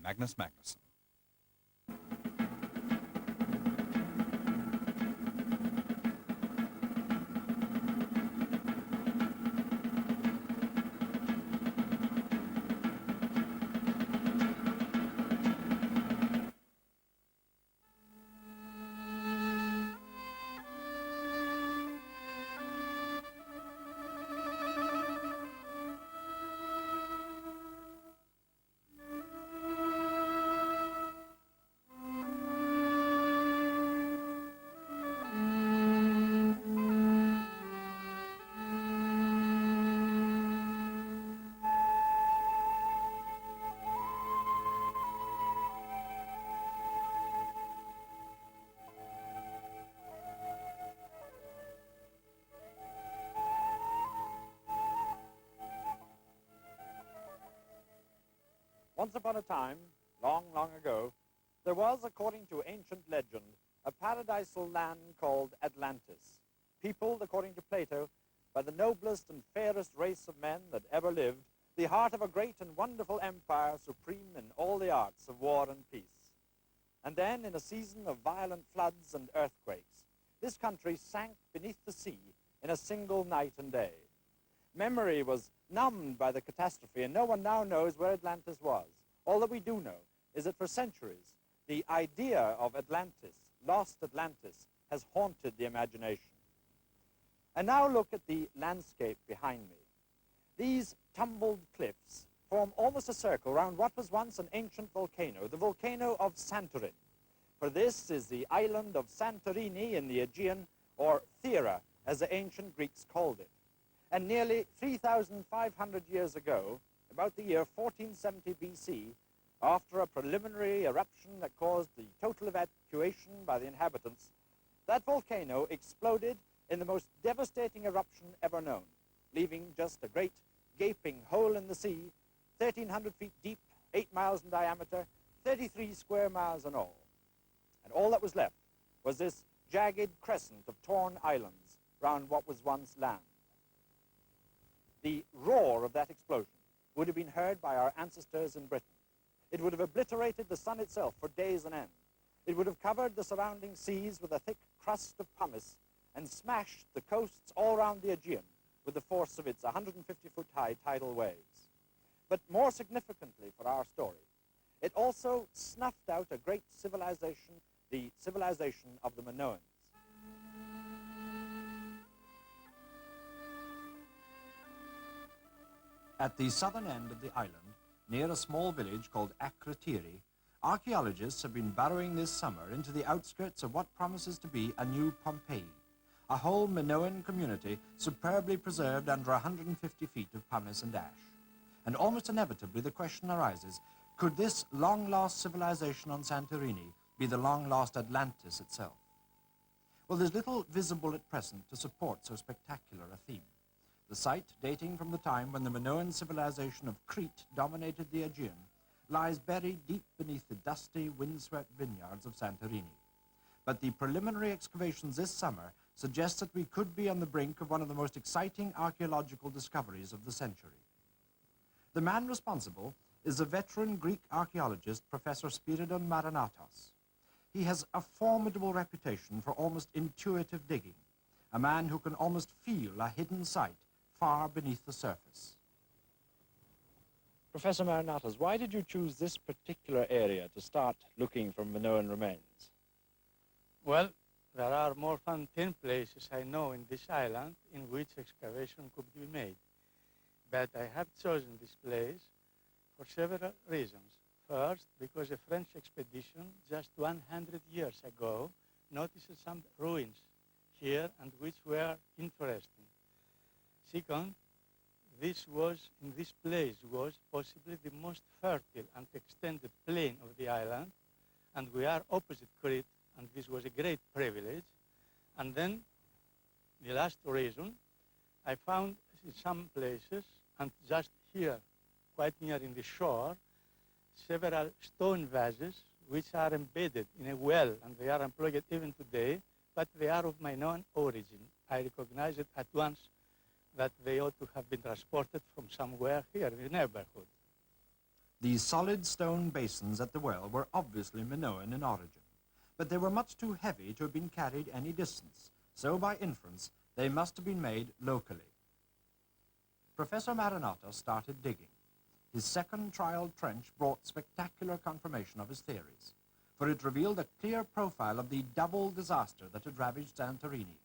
Magnus Magnusson. Once upon a time, long, long ago, there was, according to ancient legend, a paradisal land called Atlantis, peopled, according to Plato, by the noblest and fairest race of men that ever lived, the heart of a great and wonderful empire supreme in all the arts of war and peace. And then, in a season of violent floods and earthquakes, this country sank beneath the sea in a single night and day. Memory was numbed by the catastrophe, and no one now knows where Atlantis was. All that we do know is that for centuries, the idea of Atlantis, lost Atlantis, has haunted the imagination. And now look at the landscape behind me. These tumbled cliffs form almost a circle around what was once an ancient volcano, the volcano of Santorin. For this is the island of Santorini in the Aegean, or Thera, as the ancient Greeks called it. And nearly 3,500 years ago, about the year 1470 BC, after a preliminary eruption that caused the total evacuation by the inhabitants, that volcano exploded in the most devastating eruption ever known, leaving just a great gaping hole in the sea, 1,300 feet deep, 8 miles in diameter, 33 square miles in all. And all that was left was this jagged crescent of torn islands round what was once land. The roar of that explosion would have been heard by our ancestors in Britain. It would have obliterated the sun itself for days on end. It would have covered the surrounding seas with a thick crust of pumice and smashed the coasts all around the Aegean with the force of its 150-foot-high tidal waves. But more significantly for our story, it also snuffed out a great civilization, the civilization of the Minoans. At the southern end of the island, near a small village called Akrotiri, archaeologists have been burrowing this summer into the outskirts of what promises to be a new Pompeii, a whole Minoan community superbly preserved under 150 feet of pumice and ash. And almost inevitably the question arises, could this long-lost civilization on Santorini be the long-lost Atlantis itself? Well, there's little visible at present to support so spectacular a theme. The site, dating from the time when the Minoan civilization of Crete dominated the Aegean, lies buried deep beneath the dusty, windswept vineyards of Santorini. But the preliminary excavations this summer suggest that we could be on the brink of one of the most exciting archaeological discoveries of the century. The man responsible is a veteran Greek archaeologist, Professor Spiridon Maranatos. He has a formidable reputation for almost intuitive digging, a man who can almost feel a hidden site far beneath the surface. Professor Maranatos, why did you choose this particular area to start looking for Minoan remains? Well, there are more than 10 places I know in this island in which excavation could be made. But I have chosen this place for several reasons. First, because a French expedition just 100 years ago noticed some ruins here and which were interesting. Second, in this place was possibly the most fertile and extended plain of the island, and we are opposite Crete, and this was a great privilege. And then, the last reason, I found in some places, and just here, quite near in the shore, several stone vases which are embedded in a well, and they are employed even today, but they are of Minoan origin. I recognize it at once that they ought to have been transported from somewhere here in the neighborhood. These solid stone basins at the well were obviously Minoan in origin, but they were much too heavy to have been carried any distance, so by inference they must have been made locally. Professor Marinatos started digging. His second trial trench brought spectacular confirmation of his theories, for it revealed a clear profile of the double disaster that had ravaged Santorini,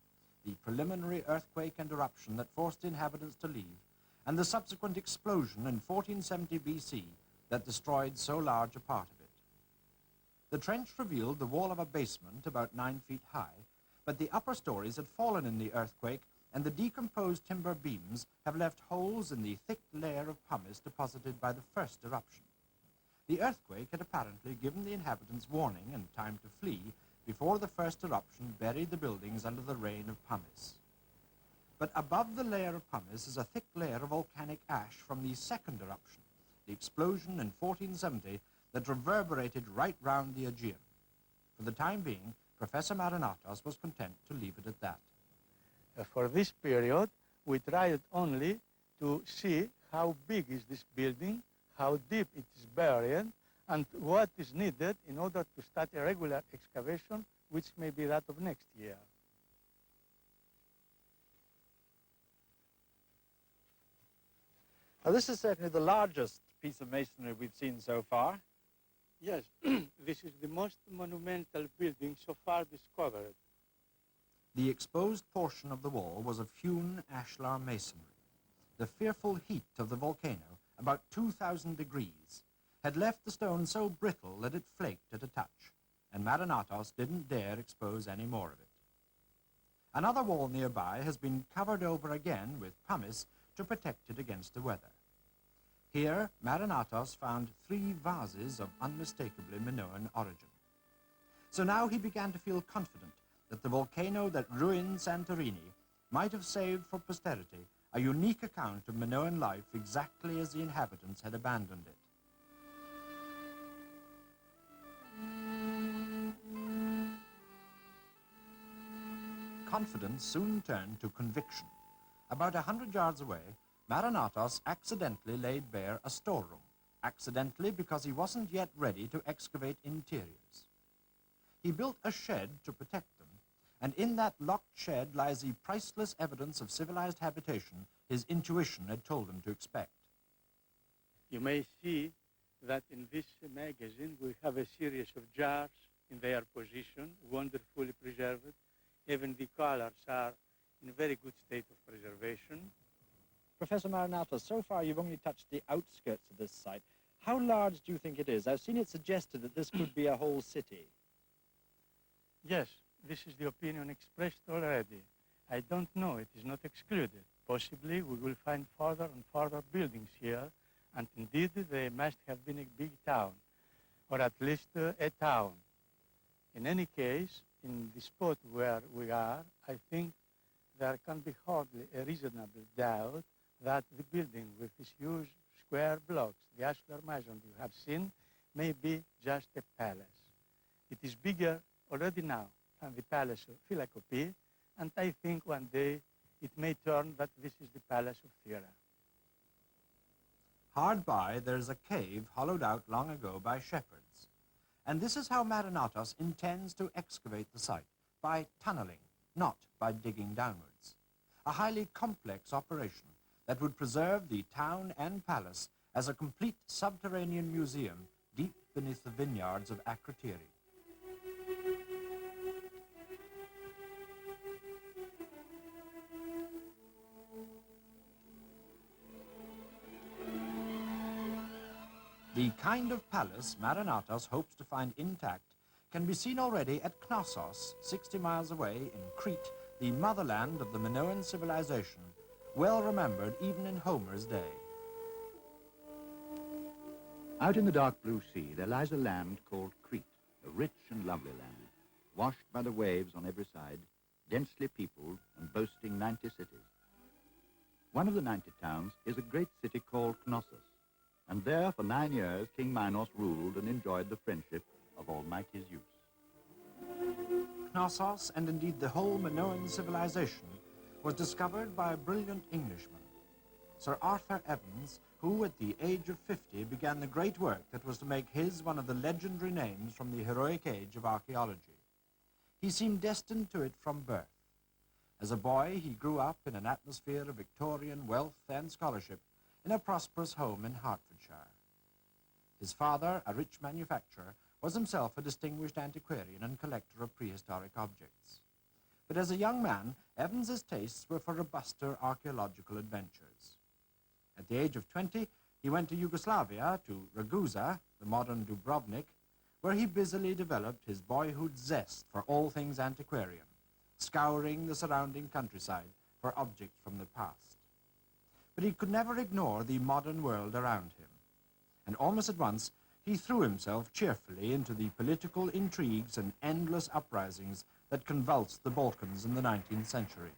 the preliminary earthquake and eruption that forced the inhabitants to leave, and the subsequent explosion in 1470 BC that destroyed so large a part of it. The trench revealed the wall of a basement about 9 feet high, but the upper stories had fallen in the earthquake, and the decomposed timber beams have left holes in the thick layer of pumice deposited by the first eruption. The earthquake had apparently given the inhabitants warning and time to flee before the first eruption buried the buildings under the rain of pumice. But above the layer of pumice is a thick layer of volcanic ash from the second eruption, the explosion in 1470 that reverberated right round the Aegean. For the time being, Professor Marinatos was content to leave it at that. For this period, we tried only to see how big is this building, how deep it is buried, and what is needed in order to start a regular excavation, which may be that of next year. Now, this is certainly the largest piece of masonry we've seen so far. Yes, this is the most monumental building so far discovered. The exposed portion of the wall was of hewn ashlar masonry. The fearful heat of the volcano, about 2,000 degrees, had left the stone so brittle that it flaked at a touch, and Marinatos didn't dare expose any more of it. Another wall nearby has been covered over again with pumice to protect it against the weather. Here, Marinatos found 3 vases of unmistakably Minoan origin. So now he began to feel confident that the volcano that ruined Santorini might have saved for posterity a unique account of Minoan life exactly as the inhabitants had abandoned it. Confidence soon turned to conviction. About 100 yards away, Marinatos accidentally laid bare a storeroom, accidentally because he wasn't yet ready to excavate interiors. He built a shed to protect them, and in that locked shed lies the priceless evidence of civilized habitation his intuition had told him to expect. You may see that in this magazine we have a series of jars in their position, wonderfully preserved. Even the colors are in very good state of preservation. Professor Marinatos, so far you've only touched the outskirts of this site. How large do you think it is? I've seen it suggested that this could be a whole city. Yes, this is the opinion expressed already. I don't know, it is not excluded. Possibly we will find further and further buildings here, and indeed they must have been a big town, or at least a town. In any case, in the spot where we are, I think there can be hardly a reasonable doubt that the building with its huge square blocks, the ashlar mason you have seen, may be just a palace. It is bigger already now than the palace of Philakopie, and I think one day it may turn that this is the palace of Thera. Hard by, there is a cave hollowed out long ago by shepherds. And this is how Marinatos intends to excavate the site, by tunneling, not by digging downwards. A highly complex operation that would preserve the town and palace as a complete subterranean museum deep beneath the vineyards of Akrotiri. The kind of palace Marinatos hopes to find intact can be seen already at Knossos, 60 miles away in Crete, the motherland of the Minoan civilization, well remembered even in Homer's day. Out in the dark blue sea, there lies a land called Crete, a rich and lovely land, washed by the waves on every side, densely peopled and boasting 90 cities. One of the 90 towns is a great city called Knossos, and there for 9 years King Minos ruled and enjoyed the friendship of almighty Zeus. Knossos, and indeed the whole Minoan civilization, was discovered by a brilliant Englishman, Sir Arthur Evans, who at the age of 50 began the great work that was to make his one of the legendary names from the heroic age of archaeology. He seemed destined to it from birth. As a boy, he grew up in an atmosphere of Victorian wealth and scholarship in a prosperous home in Hertfordshire. His father, a rich manufacturer, was himself a distinguished antiquarian and collector of prehistoric objects. But as a young man, Evans's tastes were for robuster archaeological adventures. At the age of 20, he went to Yugoslavia, to Ragusa, the modern Dubrovnik, where he busily developed his boyhood zest for all things antiquarian, scouring the surrounding countryside for objects from the past. But he could never ignore the modern world around him, and almost at once he threw himself cheerfully into the political intrigues and endless uprisings that convulsed the Balkans in the 19th century.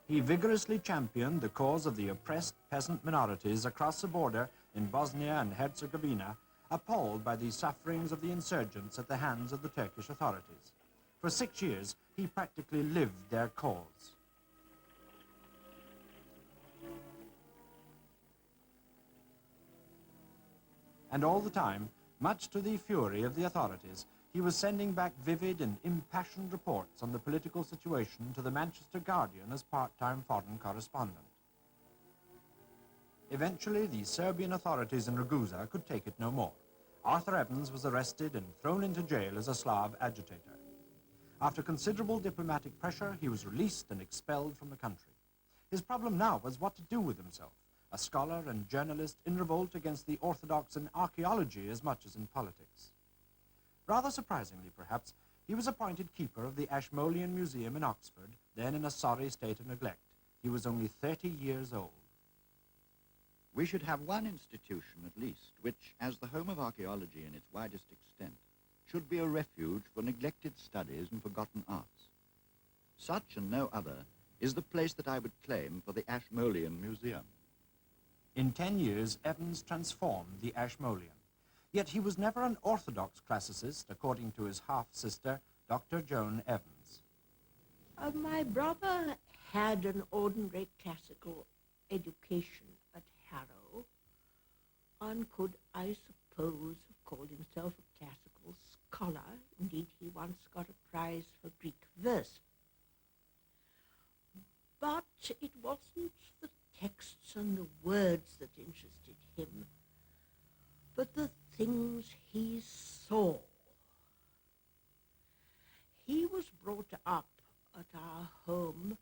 He vigorously championed the cause of the oppressed peasant minorities across the border in Bosnia and Herzegovina, appalled by the sufferings of the insurgents at the hands of the Turkish authorities. For 6 years, he practically lived their cause. And all the time, much to the fury of the authorities, he was sending back vivid and impassioned reports on the political situation to the Manchester Guardian as part-time foreign correspondent. Eventually, the Serbian authorities in Ragusa could take it no more. Arthur Evans was arrested and thrown into jail as a Slav agitator. After considerable diplomatic pressure, he was released and expelled from the country. His problem now was what to do with himself, a scholar and journalist in revolt against the orthodox in archaeology as much as in politics. Rather surprisingly, perhaps, he was appointed keeper of the Ashmolean Museum in Oxford, then in a sorry state of neglect. He was only 30 years old. We should have one institution, at least, which, as the home of archaeology in its widest extent, should be a refuge for neglected studies and forgotten arts. Such and no other is the place that I would claim for the Ashmolean Museum. In 10 years, Evans transformed the Ashmolean. Yet he was never an orthodox classicist, according to his half-sister, Dr. Joan Evans. My brother had an ordinary classical education at Harrow, and could, I suppose, have called himself a classical scholar. Indeed, he once got a prize for Greek verse. But it wasn't the texts and the words that interested him, but the things he saw. He was brought up at our home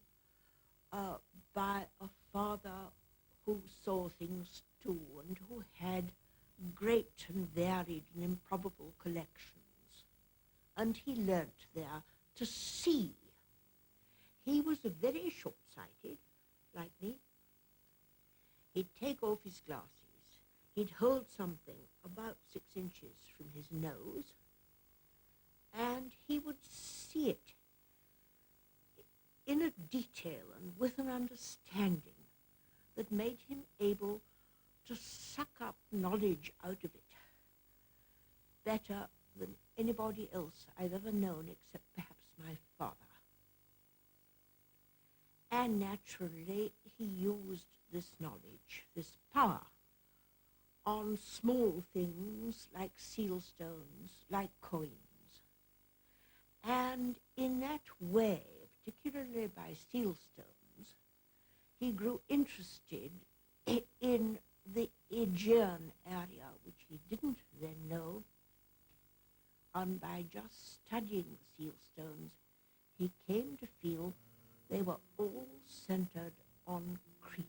by a father who saw things too, and who had great and varied and improbable collections. And he learnt there to see. He was very short-sighted, like me. He'd take off his glasses. He'd hold something about 6 inches from his nose, and he would see it in a detail and with an understanding that made him able to suck up knowledge out of it better than anybody else I've ever known, except perhaps my father. And naturally, he used this knowledge, this power, on small things like seal stones, like coins. And in that way, particularly by seal stones, he grew interested in the Aegean area, which he didn't then know. And by just studying the seal stones, he came to feel they were all centered on Crete.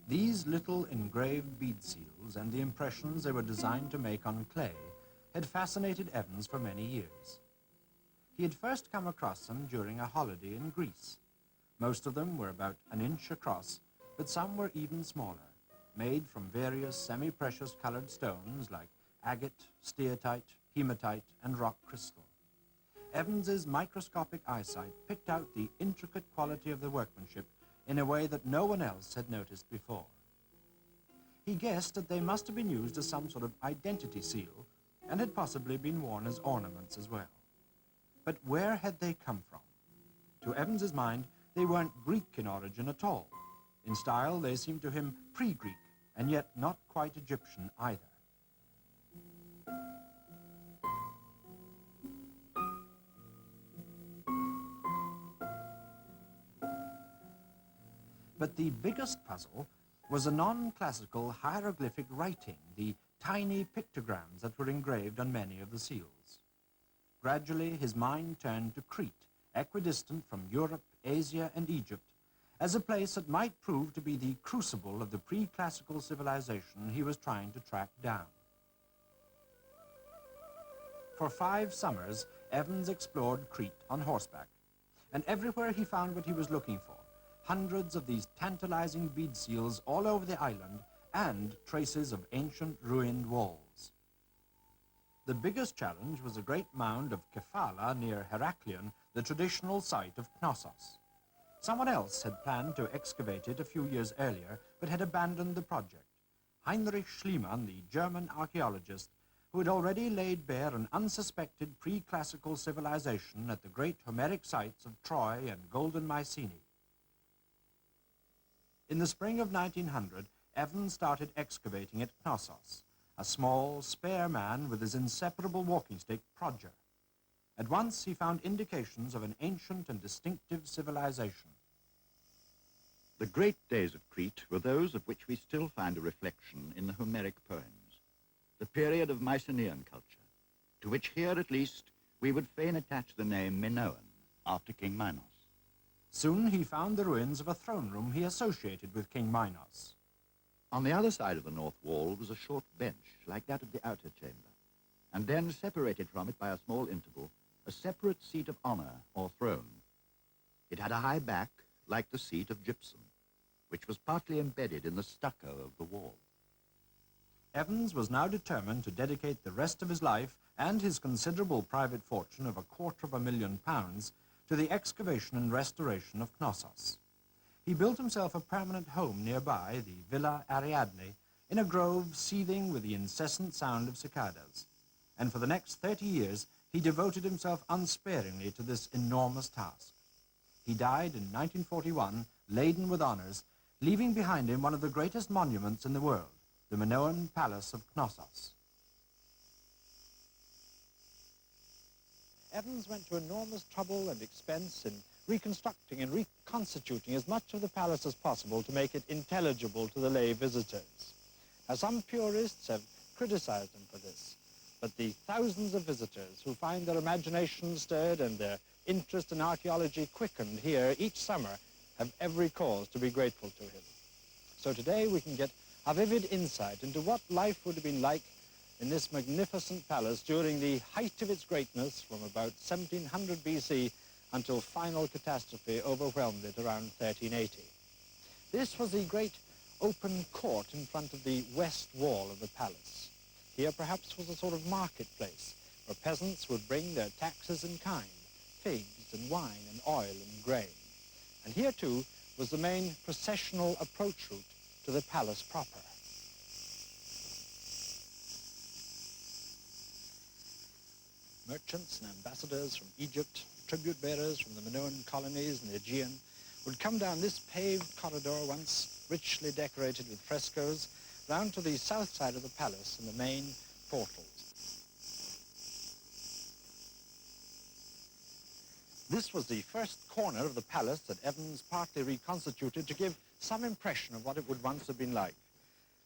These little engraved bead seals and the impressions they were designed to make on clay had fascinated Evans for many years. He had first come across them during a holiday in Greece. Most of them were about an inch across, but some were even smaller, made from various semi-precious colored stones like agate, steatite, hematite, and rock crystal. Evans's microscopic eyesight picked out the intricate quality of the workmanship in a way that no one else had noticed before. He guessed that they must have been used as some sort of identity seal and had possibly been worn as ornaments as well. But where had they come from? To Evans's mind, they weren't Greek in origin at all. In style, they seemed to him pre-Greek, and yet not quite Egyptian either. But the biggest puzzle was a non-classical hieroglyphic writing, the tiny pictograms that were engraved on many of the seals. Gradually, his mind turned to Crete, equidistant from Europe, Asia, and Egypt, as a place that might prove to be the crucible of the pre-classical civilization he was trying to track down. For 5 summers, Evans explored Crete on horseback, and everywhere he found what he was looking for. Hundreds of these tantalizing bead seals all over the island, and traces of ancient ruined walls. The biggest challenge was a great mound of Kephala near Heraklion, the traditional site of Knossos. Someone else had planned to excavate it a few years earlier, but had abandoned the project. Heinrich Schliemann, the German archaeologist, who had already laid bare an unsuspected pre-classical civilization at the great Homeric sites of Troy and Golden Mycenae. In the spring of 1900, Evans started excavating at Knossos, a small, spare man with his inseparable walking stick, Prodger. At once he found indications of an ancient and distinctive civilization. The great days of Crete were those of which we still find a reflection in the Homeric poems, the period of Mycenaean culture, to which here at least we would fain attach the name Minoan, after King Minos. Soon he found the ruins of a throne room he associated with King Minos. On the other side of the north wall was a short bench, like that of the outer chamber, and then, separated from it by a small interval, a separate seat of honor, or throne. It had a high back, like the seat of gypsum, which was partly embedded in the stucco of the wall. Evans was now determined to dedicate the rest of his life and his considerable private fortune of £250,000 to the excavation and restoration of Knossos. He built himself a permanent home nearby, the Villa Ariadne, in a grove seething with the incessant sound of cicadas. And for the next 30 years, he devoted himself unsparingly to this enormous task. He died in 1941, laden with honors, leaving behind him one of the greatest monuments in the world, the Minoan Palace of Knossos. Evans went to enormous trouble and expense in reconstructing and reconstituting as much of the palace as possible to make it intelligible to the lay visitors. Now, some purists have criticized him for this, but the thousands of visitors who find their imagination stirred and their interest in archaeology quickened here each summer have every cause to be grateful to him. So today we can get a vivid insight into what life would have been like in this magnificent palace during the height of its greatness from about 1700 BC until final catastrophe overwhelmed it around 1380. This was the great open court in front of the west wall of the palace. Here perhaps was a sort of marketplace where peasants would bring their taxes in kind, figs and wine and oil and grain. And here too was the main processional approach route to the palace proper. Merchants and ambassadors from Egypt, tribute bearers from the Minoan colonies in the Aegean, would come down this paved corridor, once richly decorated with frescoes, round to the south side of the palace and the main portals. This was the first corner of the palace that Evans partly reconstituted to give some impression of what it would once have been like,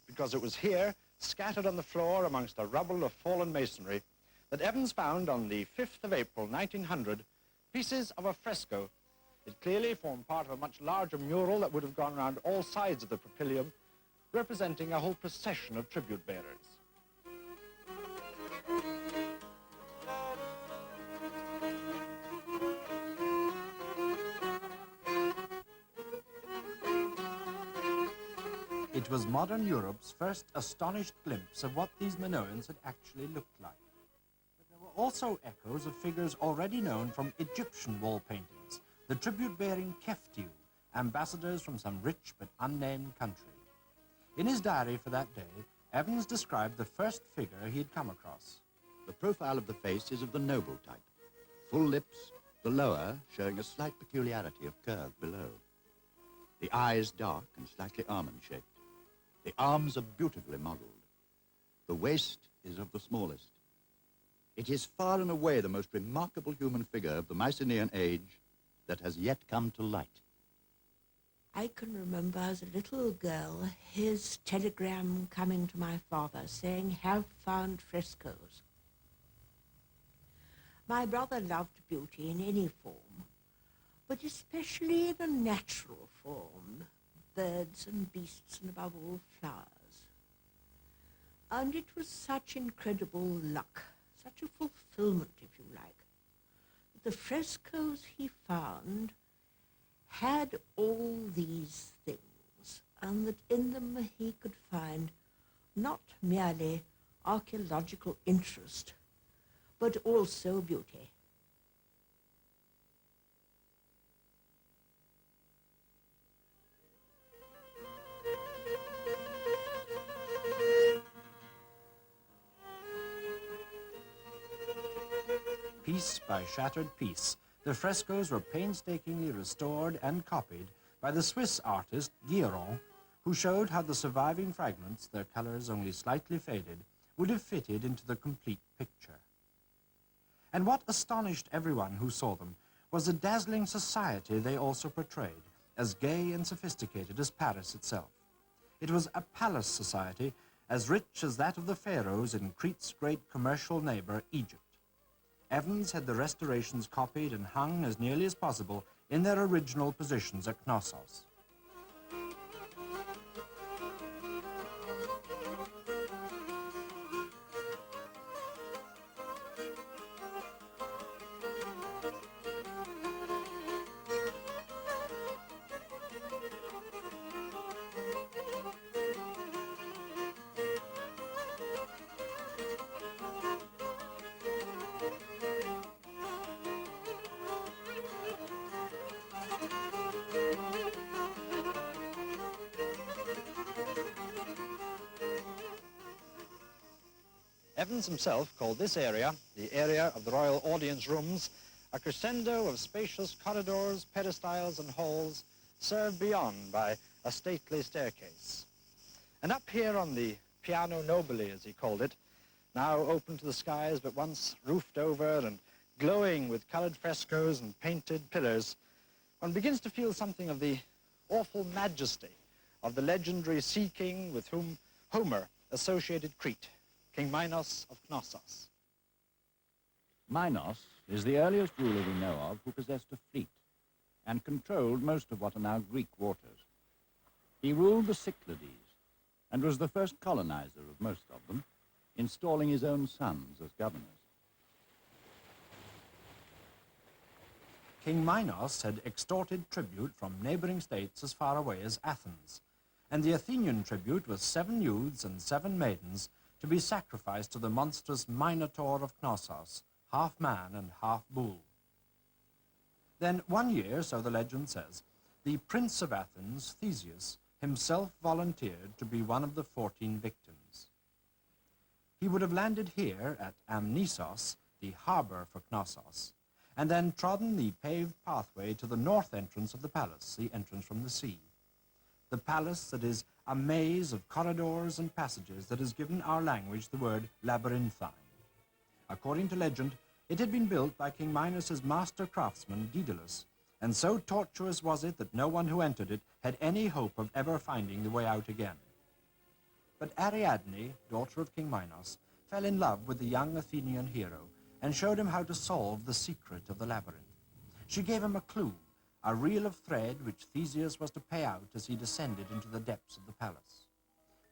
because it was here, scattered on the floor amongst a rubble of fallen masonry, that Evans found on the 5th of April 1900 pieces of a fresco. It clearly formed part of a much larger mural that would have gone around all sides of the propylium, representing a whole procession of tribute bearers. It was modern Europe's first astonished glimpse of what these Minoans had actually looked like. But there were also echoes of figures already known from Egyptian wall paintings, the tribute-bearing Keftiu, ambassadors from some rich but unnamed country. In his diary for that day, Evans described the first figure he had come across. The profile of the face is of the noble type. Full lips, the lower showing a slight peculiarity of curve below. The eyes dark and slightly almond-shaped. The arms are beautifully modeled. The waist is of the smallest. It is far and away the most remarkable human figure of the Mycenaean age that has yet come to light. I can remember as a little girl his telegram coming to my father saying, "Have found frescoes." My brother loved beauty in any form, but especially the natural form, birds and beasts and above all flowers. And it was such incredible luck, such a fulfillment, if you like, that the frescoes he found had all these things, and that in them he could find not merely archaeological interest, but also beauty. Piece by shattered piece, the frescoes were painstakingly restored and copied by the Swiss artist Guéron, who showed how the surviving fragments, their colors only slightly faded, would have fitted into the complete picture. And what astonished everyone who saw them was the dazzling society they also portrayed, as gay and sophisticated as Paris itself. It was a palace society as rich as that of the pharaohs in Crete's great commercial neighbor, Egypt. Evans had the restorations copied and hung as nearly as possible in their original positions at Knossos. Evans himself called this area, the area of the royal audience rooms, a crescendo of spacious corridors, peristyles and halls, served beyond by a stately staircase. And up here on the piano nobile, as he called it, now open to the skies but once roofed over and glowing with colored frescoes and painted pillars, one begins to feel something of the awful majesty of the legendary sea king with whom Homer associated Crete, King Minos of Knossos. Minos is the earliest ruler we know of who possessed a fleet and controlled most of what are now Greek waters. He ruled the Cyclades and was the first colonizer of most of them, installing his own sons as governors. King Minos had extorted tribute from neighboring states as far away as Athens, and the Athenian tribute was 7 youths and 7 maidens to be sacrificed to the monstrous Minotaur of Knossos, half man and half bull. Then one year, so the legend says, the Prince of Athens, Theseus, himself volunteered to be one of the 14 victims. He would have landed here at Amnisos, the harbor for Knossos, and then trodden the paved pathway to the north entrance of the palace, the entrance from the sea. The palace that is a maze of corridors and passages that has given our language the word labyrinthine. According to legend, it had been built by King Minos' master craftsman, Daedalus, and so tortuous was it that no one who entered it had any hope of ever finding the way out again. But Ariadne, daughter of King Minos, fell in love with the young Athenian hero and showed him how to solve the secret of the labyrinth. She gave him a clue, a reel of thread which Theseus was to pay out as he descended into the depths of the palace.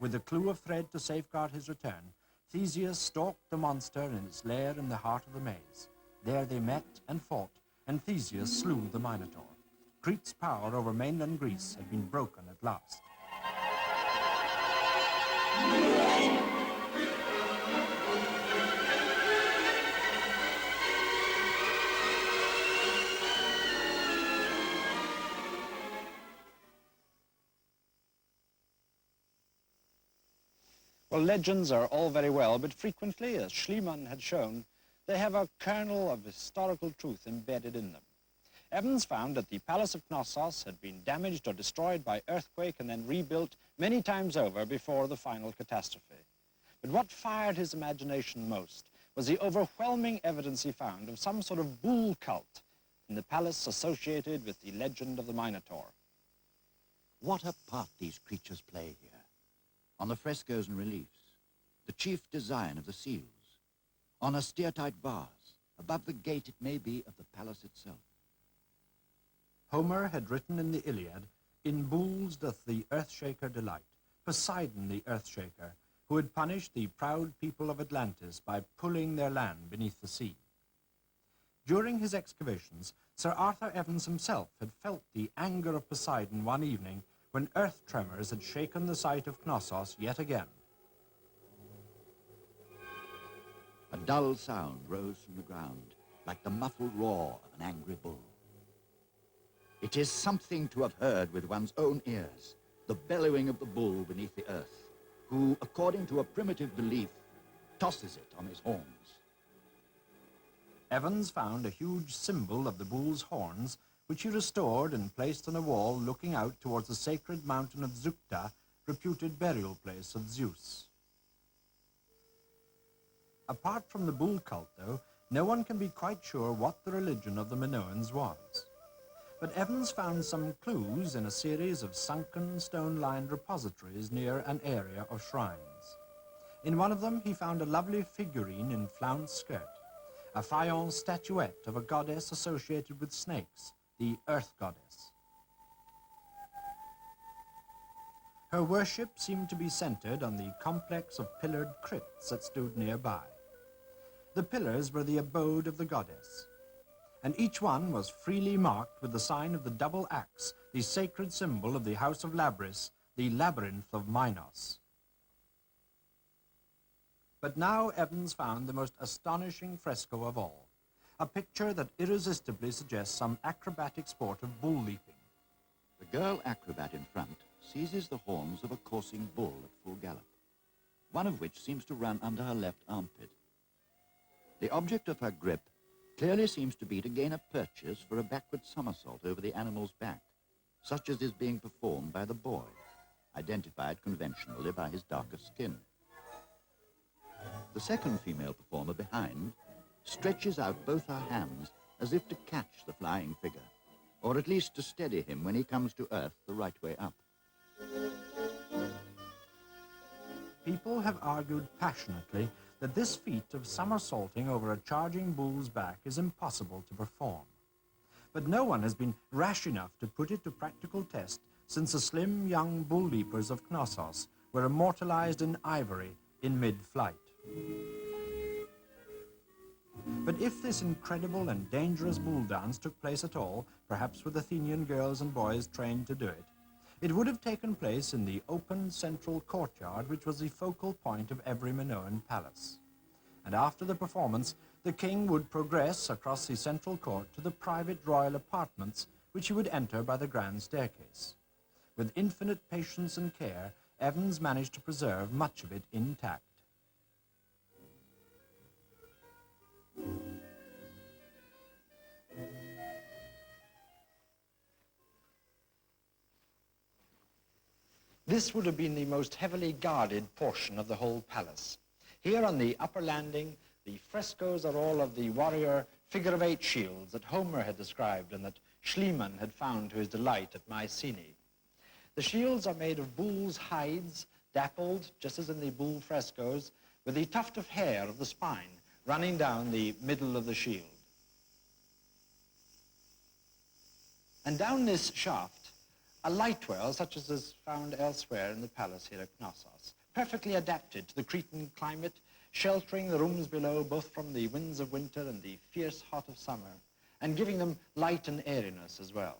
With the clue of thread to safeguard his return, Theseus stalked the monster in its lair in the heart of the maze. There they met and fought, and Theseus slew the Minotaur. Crete's power over mainland Greece had been broken at last. Well, legends are all very well, but frequently, as Schliemann had shown, they have a kernel of historical truth embedded in them. Evans found that the Palace of Knossos had been damaged or destroyed by earthquake and then rebuilt many times over before the final catastrophe. But what fired his imagination most was the overwhelming evidence he found of some sort of bull cult in the palace associated with the legend of the Minotaur. What a part these creatures play here. On the frescoes and reliefs, the chief design of the seals. On a steer-tight vase, above the gate it may be of the palace itself. Homer had written in the Iliad, "In bulls doth the earth-shaker delight, Poseidon the earth-shaker, who had punished the proud people of Atlantis by pulling their land beneath the sea." During his excavations, Sir Arthur Evans himself had felt the anger of Poseidon one evening when earth tremors had shaken the site of Knossos yet again. A dull sound rose from the ground, like the muffled roar of an angry bull. It is something to have heard with one's own ears, the bellowing of the bull beneath the earth, who, according to a primitive belief, tosses it on his horns. Evans found a huge symbol of the bull's horns, which he restored and placed on a wall looking out towards the sacred mountain of Zukta, reputed burial place of Zeus. Apart from the bull cult, though, no one can be quite sure what the religion of the Minoans was. But Evans found some clues in a series of sunken, stone-lined repositories near an area of shrines. In one of them, he found a lovely figurine in flounced skirt, a faience statuette of a goddess associated with snakes, the Earth Goddess. Her worship seemed to be centered on the complex of pillared crypts that stood nearby. The pillars were the abode of the goddess, and each one was freely marked with the sign of the double axe, the sacred symbol of the House of Labris, the labyrinth of Minos. But now Evans found the most astonishing fresco of all, a picture that irresistibly suggests some acrobatic sport of bull leaping. The girl acrobat in front seizes the horns of a coursing bull at full gallop, one of which seems to run under her left armpit. The object of her grip clearly seems to be to gain a purchase for a backward somersault over the animal's back, such as is being performed by the boy, identified conventionally by his darker skin. The second female performer behind stretches out both her hands as if to catch the flying figure, or at least to steady him when he comes to earth the right way up. People have argued passionately that this feat of somersaulting over a charging bull's back is impossible to perform. But no one has been rash enough to put it to practical test since the slim young bull leapers of Knossos were immortalized in ivory in mid-flight. But if this incredible and dangerous bull dance took place at all, perhaps with Athenian girls and boys trained to do it, it would have taken place in the open central courtyard which was the focal point of every Minoan palace. And after the performance, the king would progress across the central court to the private royal apartments which he would enter by the grand staircase. With infinite patience and care, Evans managed to preserve much of it intact. This would have been the most heavily guarded portion of the whole palace. Here on the upper landing, the frescoes are all of the warrior figure-of-8 shields that Homer had described and that Schliemann had found to his delight at Mycenae. The shields are made of bull's hides, dappled, just as in the bull frescoes, with the tuft of hair of the spine running down the middle of the shield. And down this shaft, a light well, such as is found elsewhere in the palace here at Knossos, perfectly adapted to the Cretan climate, sheltering the rooms below both from the winds of winter and the fierce hot of summer, and giving them light and airiness as well.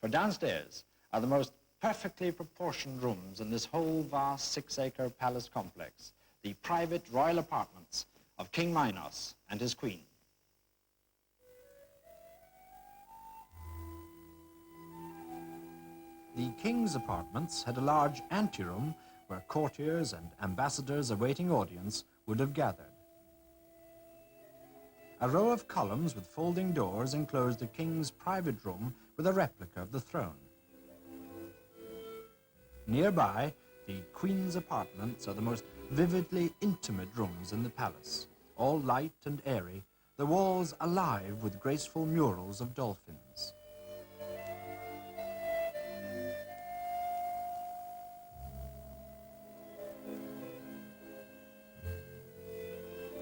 For downstairs are the most perfectly proportioned rooms in this whole vast 6-acre palace complex, the private royal apartments of King Minos and his queen. The king's apartments had a large anteroom where courtiers and ambassadors awaiting audience would have gathered. A row of columns with folding doors enclosed the king's private room with a replica of the throne. Nearby, the queen's apartments are the most vividly intimate rooms in the palace, all light and airy, the walls alive with graceful murals of dolphins.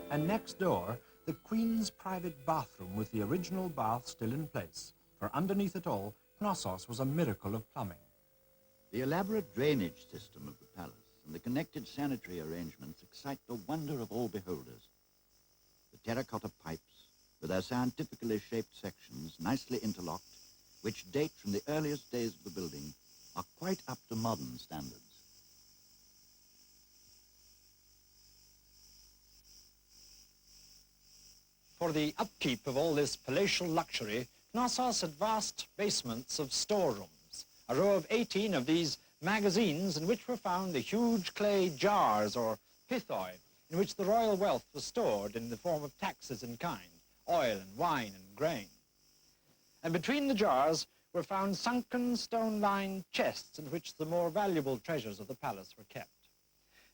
And next door, the Queen's private bathroom with the original bath still in place, for underneath it all, Knossos was a miracle of plumbing. The elaborate drainage system of the palace and the connected sanitary arrangements excite the wonder of all beholders. The terracotta pipes, with their scientifically shaped sections nicely interlocked, which date from the earliest days of the building, are quite up to modern standards. For the upkeep of all this palatial luxury, Knossos had vast basements of storerooms, a row of 18 of these magazines in which were found the huge clay jars or pithoi, in which the royal wealth was stored in the form of taxes in kind, oil and wine and grain. And between the jars were found sunken stone-lined chests in which the more valuable treasures of the palace were kept.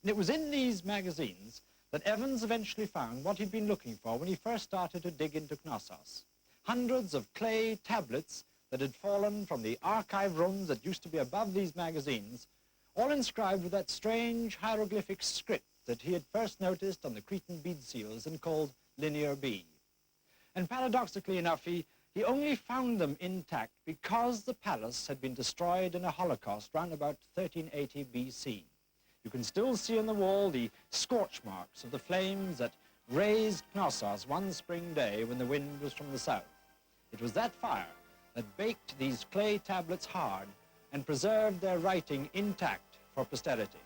And it was in these magazines that Evans eventually found what he'd been looking for when he first started to dig into Knossos. Hundreds of clay tablets that had fallen from the archive rooms that used to be above these magazines, all inscribed with that strange hieroglyphic script that he had first noticed on the Cretan bead seals and called Linear B. And paradoxically enough, he only found them intact because the palace had been destroyed in a Holocaust round about 1380 BC. You can still see on the wall the scorch marks of the flames that razed Knossos one spring day when the wind was from the south. It was that fire that baked these clay tablets hard and preserved their writing intact for posterity.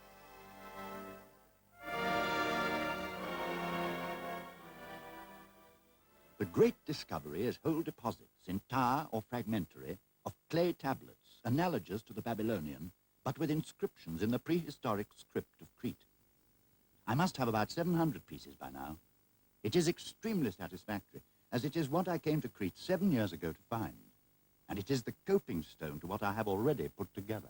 The great discovery is whole deposits, entire or fragmentary, of clay tablets, analogous to the Babylonian, but with inscriptions in the prehistoric script of Crete. I must have about 700 pieces by now. It is extremely satisfactory, as it is what I came to Crete 7 years ago to find, and it is the coping stone to what I have already put together.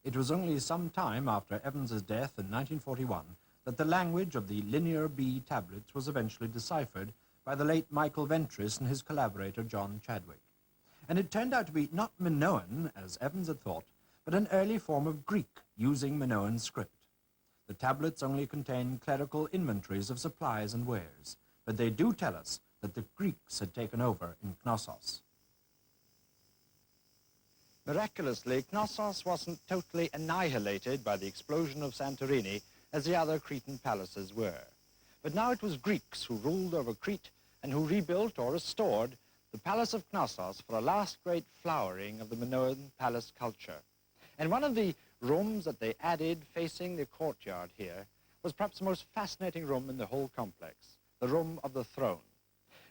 It was only some time after Evans's death in 1941 that the language of the Linear B tablets was eventually deciphered by the late Michael Ventris and his collaborator John Chadwick. And it turned out to be not Minoan, as Evans had thought, but an early form of Greek using Minoan script. The tablets only contain clerical inventories of supplies and wares, but they do tell us that the Greeks had taken over in Knossos. Miraculously, Knossos wasn't totally annihilated by the explosion of Santorini as the other Cretan palaces were. But now it was Greeks who ruled over Crete and who rebuilt or restored the Palace of Knossos for a last great flowering of the Minoan palace culture. And one of the rooms that they added facing the courtyard here was perhaps the most fascinating room in the whole complex, the room of the throne.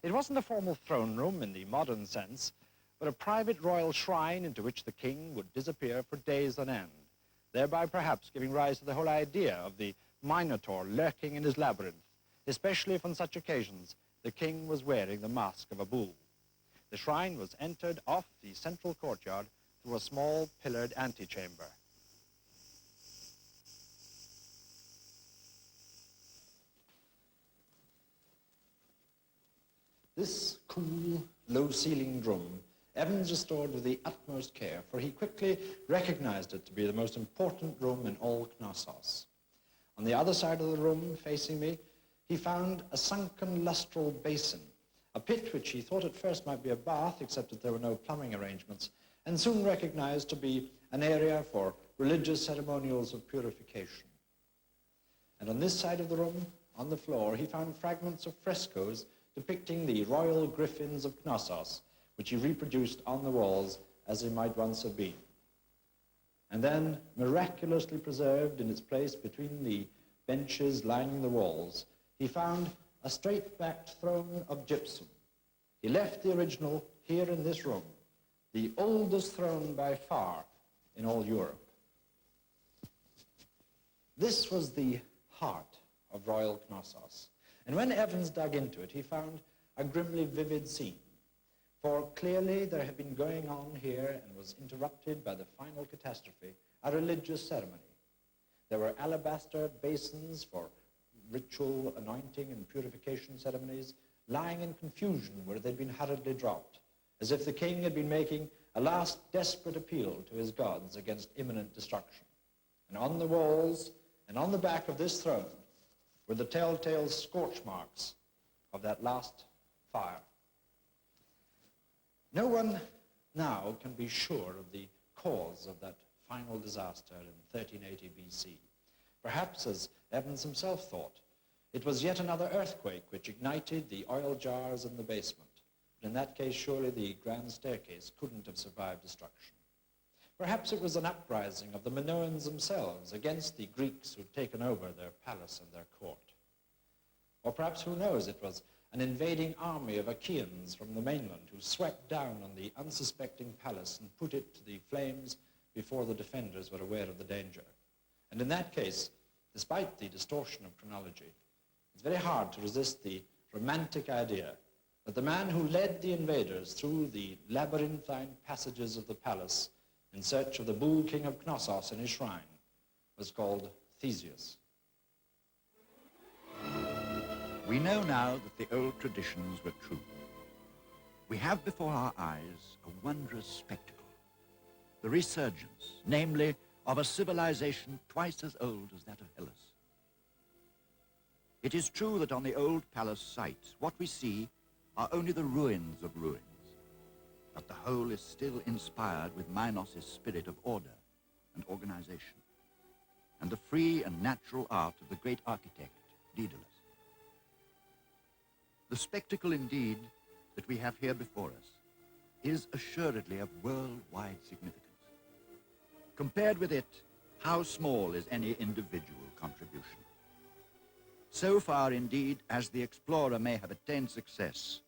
It wasn't a formal throne room in the modern sense, but a private royal shrine into which the king would disappear for days on end, thereby perhaps giving rise to the whole idea of the Minotaur lurking in his labyrinth, especially if on such occasions the king was wearing the mask of a bull. The shrine was entered off the central courtyard through a small pillared antechamber. This cool, low-ceilinged room Evans restored with the utmost care, for he quickly recognized it to be the most important room in all Knossos. On the other side of the room, facing me, he found a sunken lustral basin, a pit which he thought at first might be a bath, except that there were no plumbing arrangements, and soon recognized to be an area for religious ceremonials of purification. And on this side of the room, on the floor, he found fragments of frescoes depicting the royal griffins of Knossos, which he reproduced on the walls as they might once have been. And then, miraculously preserved in its place between the benches lining the walls, he found a straight-backed throne of gypsum. He left the original here in this room, the oldest throne by far in all Europe. This was the heart of royal Knossos. And when Evans dug into it, he found a grimly vivid scene. For clearly there had been going on here, and was interrupted by the final catastrophe, a religious ceremony. There were alabaster basins for ritual anointing and purification ceremonies lying in confusion where they'd been hurriedly dropped, as if the king had been making a last desperate appeal to his gods against imminent destruction. And on the walls and on the back of this throne were the telltale scorch marks of that last fire. No one now can be sure of the cause of that final disaster in 1380 BC. Perhaps, as Evans himself thought, it was yet another earthquake which ignited the oil jars in the basement. But in that case, surely the grand staircase couldn't have survived destruction. Perhaps it was an uprising of the Minoans themselves against the Greeks who'd taken over their palace and their court. Or perhaps, who knows, it was an invading army of Achaeans from the mainland who swept down on the unsuspecting palace and put it to the flames before the defenders were aware of the danger. And in that case, despite the distortion of chronology, it's very hard to resist the romantic idea that the man who led the invaders through the labyrinthine passages of the palace in search of the bull king of Knossos in his shrine was called Theseus. We know now that the old traditions were true. We have before our eyes a wondrous spectacle, the resurgence, namely, of a civilization twice as old as that of Hellas. It is true that on the old palace site, what we see are only the ruins of ruins, but the whole is still inspired with Minos' spirit of order and organization, and the free and natural art of the great architect, Daedalus. The spectacle, indeed, that we have here before us is assuredly of worldwide significance. Compared with it, how small is any individual contribution? So far, indeed, as the explorer may have attained success,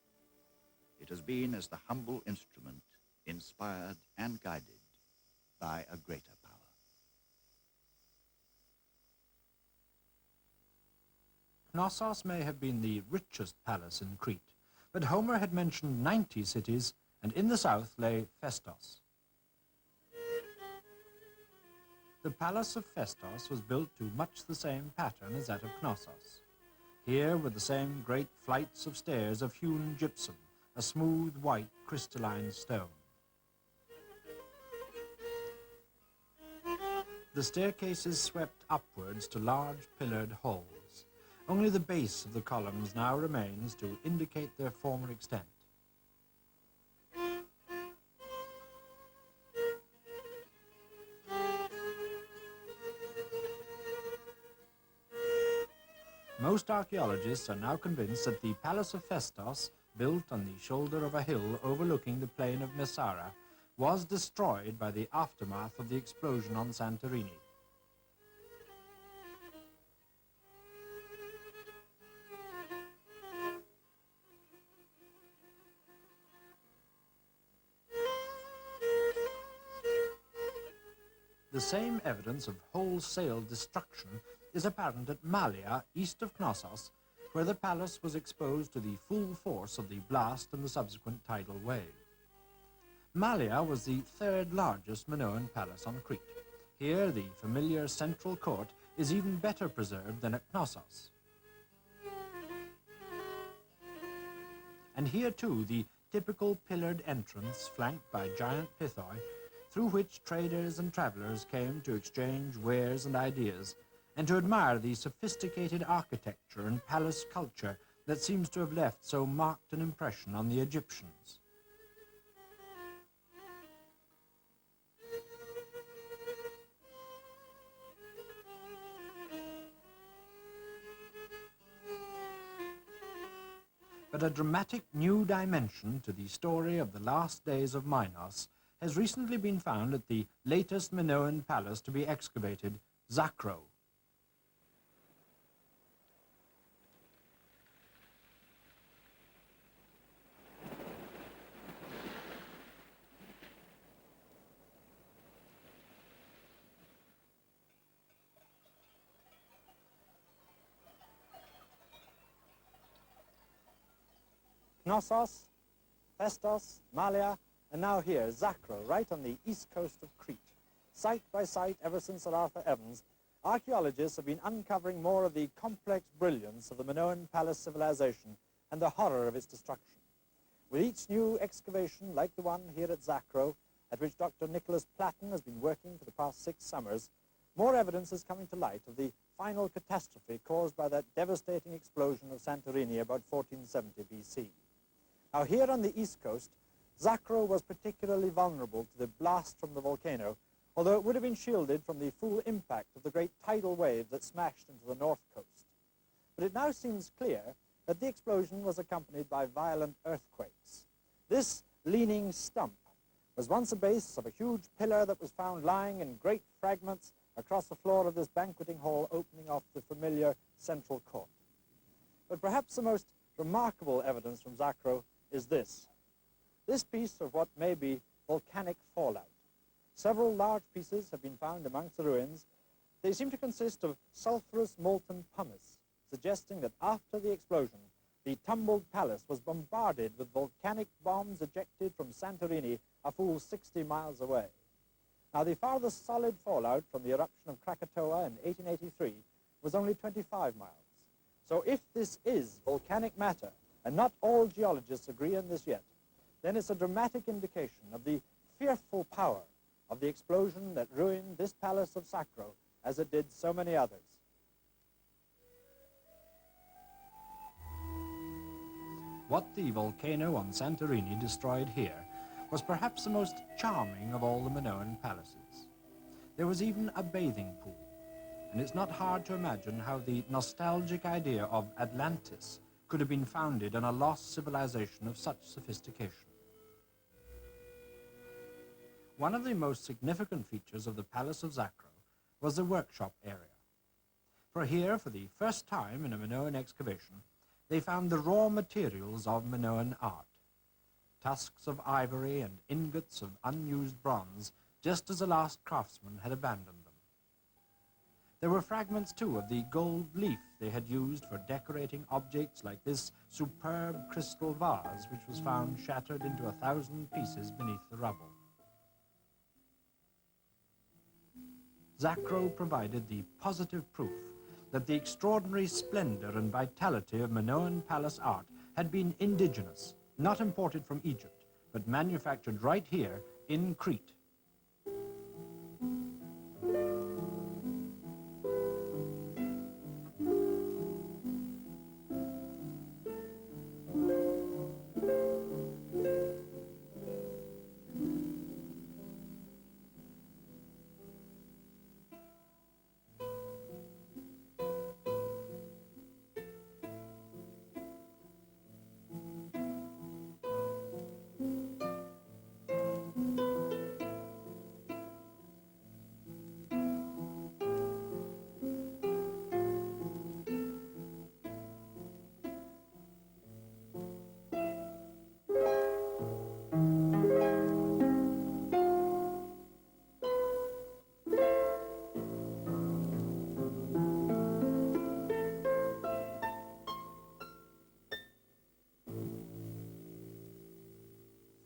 it has been as the humble instrument inspired and guided by a greater power. Knossos may have been the richest palace in Crete, but Homer had mentioned 90 cities, and in the south lay Phaistos. The palace of Phaistos was built to much the same pattern as that of Knossos. Here were the same great flights of stairs of hewn gypsum, a smooth white crystalline stone. The staircases swept upwards to large pillared halls. Only the base of the columns now remains to indicate their former extent. Most archaeologists are now convinced that the Palace of Phaistos, built on the shoulder of a hill overlooking the plain of Messara, was destroyed by the aftermath of the explosion on Santorini. The same evidence of wholesale destruction is apparent at Malia, east of Knossos, where the palace was exposed to the full force of the blast and the subsequent tidal wave. Malia was the third largest Minoan palace on Crete. Here, the familiar central court is even better preserved than at Knossos. And here, too, the typical pillared entrance, flanked by giant pythoi, through which traders and travelers came to exchange wares and ideas, and to admire the sophisticated architecture and palace culture that seems to have left so marked an impression on the Egyptians. But a dramatic new dimension to the story of the last days of Minos has recently been found at the latest Minoan palace to be excavated, Zakro. Knossos, Festos, Malia, and now here, Zakro, right on the east coast of Crete. Site by site, ever since Sir Arthur Evans, archaeologists have been uncovering more of the complex brilliance of the Minoan palace civilization and the horror of its destruction. With each new excavation, like the one here at Zakro, at which Dr. Nicholas Platten has been working for the past 6 summers, more evidence is coming to light of the final catastrophe caused by that devastating explosion of Santorini about 1470 BC. Now, here on the east coast, Zakro was particularly vulnerable to the blast from the volcano, although it would have been shielded from the full impact of the great tidal wave that smashed into the north coast. But it now seems clear that the explosion was accompanied by violent earthquakes. This leaning stump was once a base of a huge pillar that was found lying in great fragments across the floor of this banqueting hall opening off the familiar central court. But perhaps the most remarkable evidence from Zakro is this piece of what may be volcanic fallout. Several large pieces have been found amongst the ruins. They seem to consist of sulfurous molten pumice, suggesting that after the explosion, the tumbled palace was bombarded with volcanic bombs ejected from Santorini a full 60 miles away. Now, the farthest solid fallout from the eruption of Krakatoa in 1883 was only 25 miles. So if this is volcanic matter, and not all geologists agree on this yet, then it's a dramatic indication of the fearful power of the explosion that ruined this palace of Zakro as it did so many others. What the volcano on Santorini destroyed here was perhaps the most charming of all the Minoan palaces. There was even a bathing pool, and it's not hard to imagine how the nostalgic idea of Atlantis could have been founded on a lost civilization of such sophistication. One of the most significant features of the Palace of Zakro was the workshop area. For here, for the first time in a Minoan excavation, they found the raw materials of Minoan art. Tusks of ivory and ingots of unused bronze, just as the last craftsman had abandoned them. There were fragments, too, of the gold leaf they had used for decorating objects like this superb crystal vase, which was found shattered into 1,000 pieces beneath the rubble. Zakro provided the positive proof that the extraordinary splendor and vitality of Minoan palace art had been indigenous, not imported from Egypt, but manufactured right here in Crete.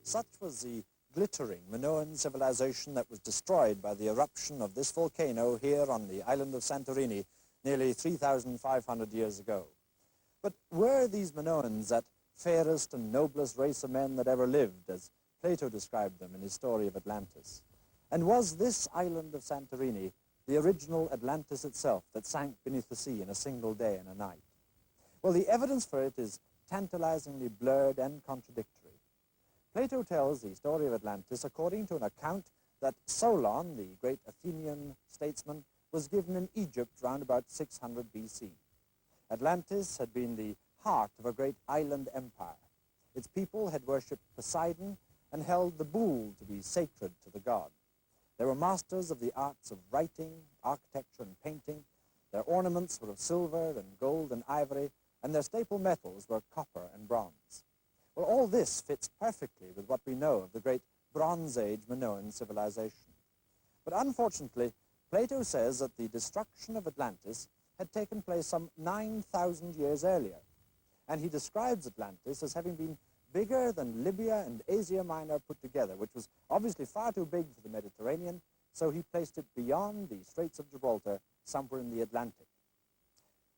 Such was the glittering Minoan civilization that was destroyed by the eruption of this volcano here on the island of Santorini nearly 3,500 years ago. But were these Minoans that fairest and noblest race of men that ever lived, as Plato described them in his story of Atlantis? And was this island of Santorini the original Atlantis itself that sank beneath the sea in a single day and a night? Well, the evidence for it is tantalizingly blurred and contradictory. Plato tells the story of Atlantis according to an account that Solon, the great Athenian statesman, was given in Egypt round about 600 BC. Atlantis had been the heart of a great island empire. Its people had worshipped Poseidon and held the bull to be sacred to the god. They were masters of the arts of writing, architecture, and painting. Their ornaments were of silver and gold and ivory, and their staple metals were copper and bronze. Well, all this fits perfectly with what we know of the great Bronze Age Minoan civilization. But unfortunately, Plato says that the destruction of Atlantis had taken place some 9,000 years earlier, and he describes Atlantis as having been bigger than Libya and Asia Minor put together, which was obviously far too big for the Mediterranean, so he placed it beyond the Straits of Gibraltar, somewhere in the Atlantic.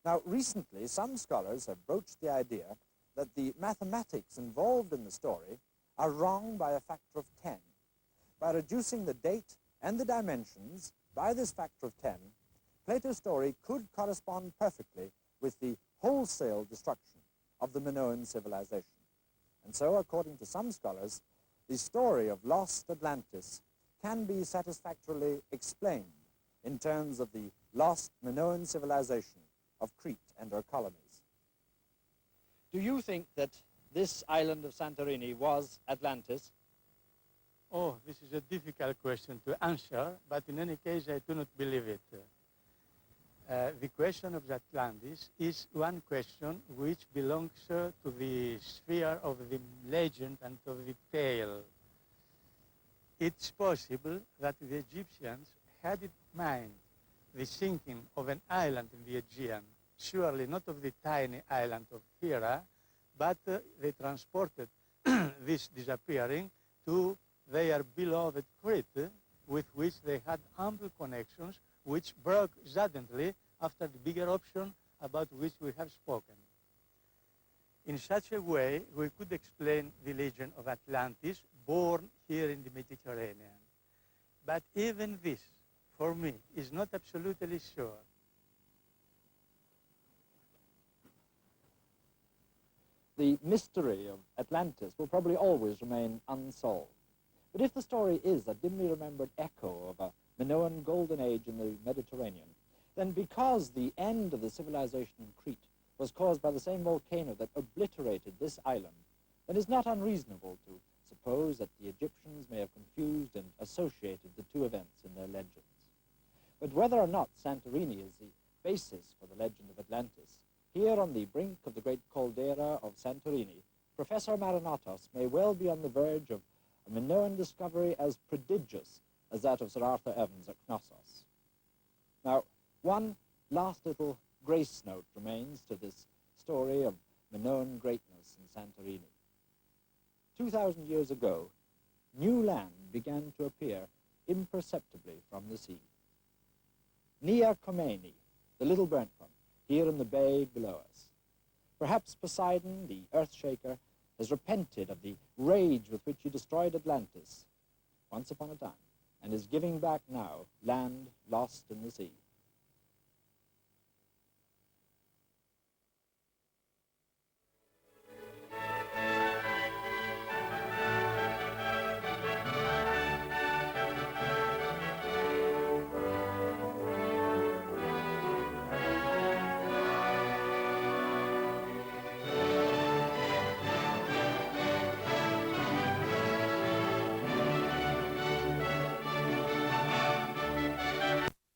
Now, recently, some scholars have broached the idea that the mathematics involved in the story are wrong by a factor of 10. By reducing the date and the dimensions by this factor of 10, Plato's story could correspond perfectly with the wholesale destruction of the Minoan civilization. And so, according to some scholars, the story of lost Atlantis can be satisfactorily explained in terms of the lost Minoan civilization of Crete and her colonies. Do you think that this island of Santorini was Atlantis? Oh, this is a difficult question to answer, but in any case, I do not believe it. The question of Atlantis is one question which belongs to the sphere of the legend and of the tale. It's possible that the Egyptians had in mind the sinking of an island in the Aegean, surely not of the tiny island of Hera, but they transported this disappearing to their beloved Crete, with which they had ample connections, which broke suddenly after the bigger option about which we have spoken. In such a way, we could explain the legend of Atlantis, born here in the Mediterranean. But even this, for me, is not absolutely sure. The mystery of Atlantis will probably always remain unsolved. But if the story is a dimly remembered echo of a Minoan golden age in the Mediterranean, then because the end of the civilization in Crete was caused by the same volcano that obliterated this island, then it's not unreasonable to suppose that the Egyptians may have confused and associated the two events in their legends. But whether or not Santorini is the basis for the legend of Atlantis, here on the brink of the great caldera of Santorini, Professor Marinatos may well be on the verge of a Minoan discovery as prodigious as that of Sir Arthur Evans at Knossos. Now, one last little grace note remains to this story of Minoan greatness in Santorini. 2,000 years ago, new land began to appear imperceptibly from the sea. Nia Khomeini, the little burnt one, here in the bay below us. Perhaps Poseidon, the earth-shaker, has repented of the rage with which he destroyed Atlantis once upon a time, and is giving back now land lost in the sea.